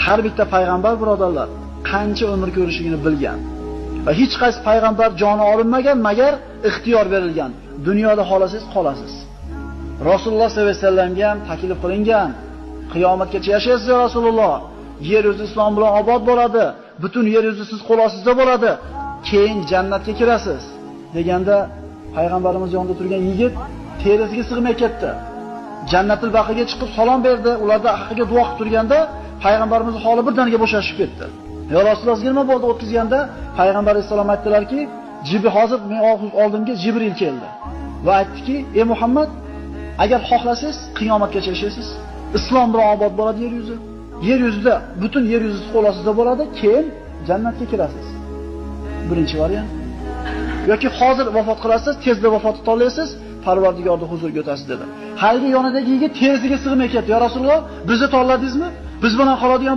har bitta payg'ambar birodarlar qancha umr ko'rishligini bilgan. Va hech qaysi payg'ambar joni olinmagan, magar ixtiyor berilgan. Dunyoda xolasangiz qolasiz. Rasululloh sollallohu alayhi vasallamga ham taklif qilingan. Qiyomatgacha yashaysiz ya Rasululloh. Yer yuzi islom bilan obod bo'ladi. Butun yer yuzi siz qo'l ostida bo'ladi. Keyin jannatga kirasiz. Deganda payg'ambarimiz yonida turgan yigit terisiga sig'may ketdi. Jannatul baqiga chiqib salom berdi. Ularda haqqiga duo qilib turganda payg'ambarimiz holi birdaniga bo'shashib ketdi. Ya Rasululloh nima bo'ldi o'tkazganda payg'ambar alayhisalom aytdilarki, hozir men oldimga Jibril keldi va aytdiki, "Ey Muhammad, agar xohlasangiz qiyomatgacha yashaysiz. Islom bilan obod bo'ladi yer yuzi. Yer yuzida butun yer yuzi qo'l ostida bo'ladi, keyin jannatga kirasiz." Birinchi variant. Yoki hozir vafot qilasiz, tezda vafot eta olasiz, Parvardigorning huzuriga o'tasiz dedi. Haligi yonidagi yigit terisiga sig'may ketdi. "Ya Rasululloh, bizni tanladingizmi? Biz bilan qoladigan